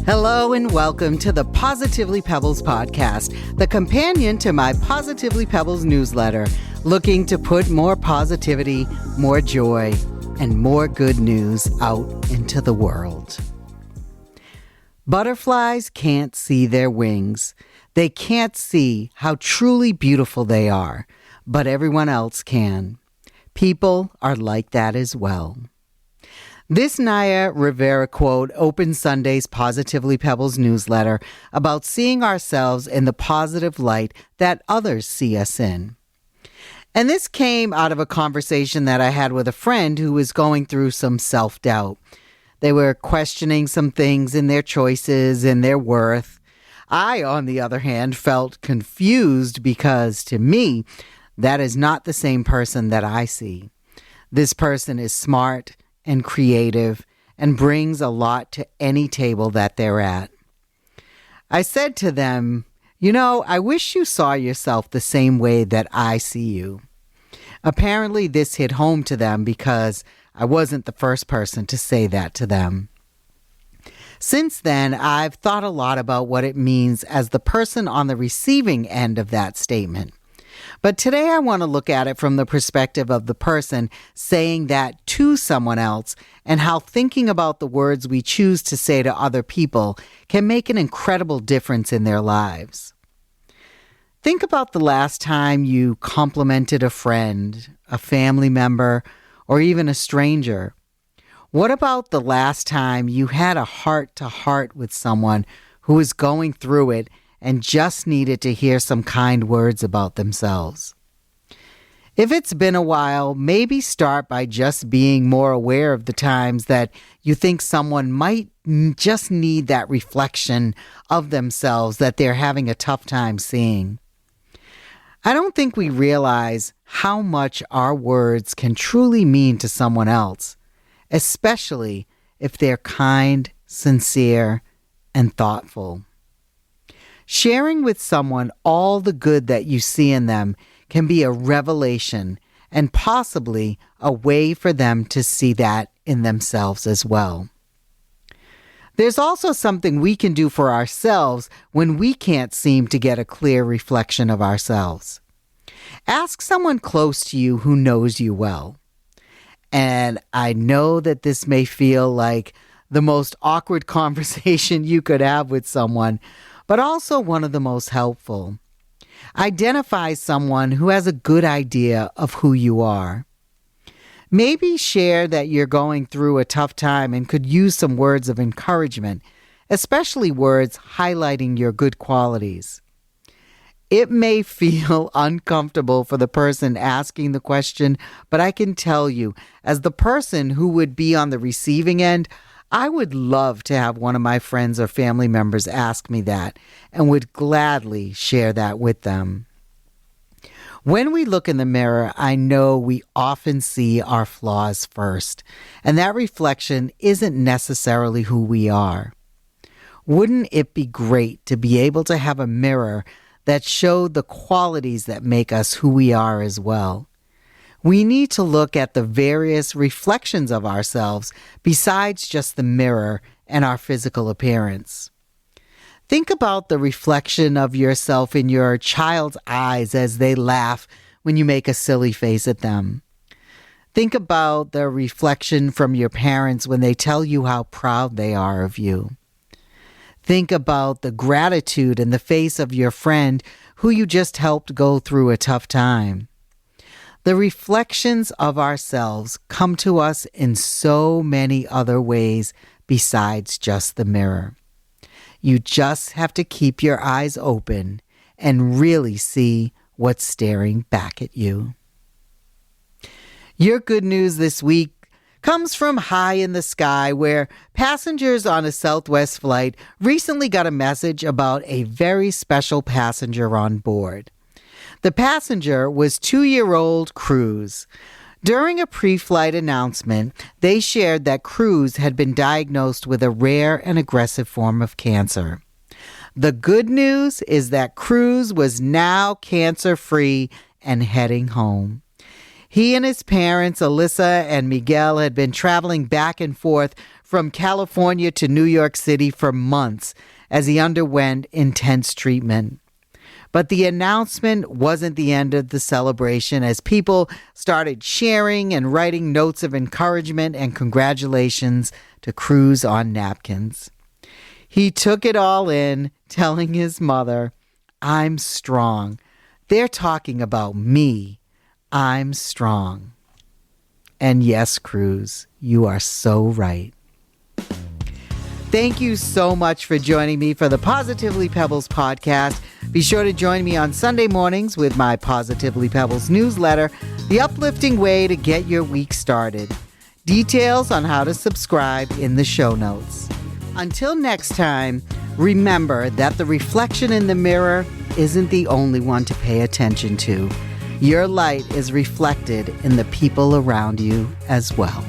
Hello and welcome to the Positively Pebbles podcast, the companion to my Positively Pebbles newsletter, looking to put more positivity, more joy, and more good news out into the world. Butterflies can't see their wings. They can't see how truly beautiful they are, but everyone else can. People are like that as well. This Naya Rivera quote opens Sunday's Positively Pebbles newsletter about seeing ourselves in the positive light that others see us in. And this came out of a conversation that I had with a friend who was going through some self-doubt. They were questioning some things in their choices and their worth. I, on the other hand, felt confused because, to me, that is not the same person that I see. This person is smart and creative and brings a lot to any table that they're at. I said to them, I wish you saw yourself the same way that I see you. Apparently this hit home to them because I wasn't the first person to say that to them. Since then, I've thought a lot about what it means as the person on the receiving end of that statement. But today I want to look at it from the perspective of the person saying that to someone else and how thinking about the words we choose to say to other people can make an incredible difference in their lives. Think about the last time you complimented a friend, a family member, or even a stranger. What about the last time you had a heart-to-heart with someone who was going through it and just needed to hear some kind words about themselves? If it's been a while, maybe start by just being more aware of the times that you think someone might just need that reflection of themselves that they're having a tough time seeing. I don't think we realize how much our words can truly mean to someone else, especially if they're kind, sincere, and thoughtful. Sharing with someone all the good that you see in them can be a revelation and possibly a way for them to see that in themselves as well. There's also something we can do for ourselves when we can't seem to get a clear reflection of ourselves. Ask someone close to you who knows you well. And I know that this may feel like the most awkward conversation you could have with someone, but also one of the most helpful. Identify someone who has a good idea of who you are. Maybe share that you're going through a tough time and could use some words of encouragement, especially words highlighting your good qualities. It may feel uncomfortable for the person asking the question, but I can tell you, as the person who would be on the receiving end, I would love to have one of my friends or family members ask me that and would gladly share that with them. When we look in the mirror, I know we often see our flaws first, and that reflection isn't necessarily who we are. Wouldn't it be great to be able to have a mirror that showed the qualities that make us who we are as well? We need to look at the various reflections of ourselves besides just the mirror and our physical appearance. Think about the reflection of yourself in your child's eyes as they laugh when you make a silly face at them. Think about the reflection from your parents when they tell you how proud they are of you. Think about the gratitude in the face of your friend who you just helped go through a tough time. The reflections of ourselves come to us in so many other ways besides just the mirror. You just have to keep your eyes open and really see what's staring back at you. Your good news this week comes from high in the sky, where passengers on a Southwest flight recently got a message about a very special passenger on board. The passenger was 2-year-old Cruz. During a pre-flight announcement, they shared that Cruz had been diagnosed with a rare and aggressive form of cancer. The good news is that Cruz was now cancer-free and heading home. He and his parents, Alyssa and Miguel, had been traveling back and forth from California to New York City for months as he underwent intense treatment. But the announcement wasn't the end of the celebration as people started sharing and writing notes of encouragement and congratulations to Cruz on napkins. He took it all in, telling his mother, "I'm strong. They're talking about me. I'm strong." And yes, Cruz, you are so right. Thank you so much for joining me for the Positively Pebbles podcast. Be sure to join me on Sunday mornings with my Positively Pebbles newsletter, the uplifting way to get your week started. Details on how to subscribe in the show notes. Until next time, remember that the reflection in the mirror isn't the only one to pay attention to. Your light is reflected in the people around you as well.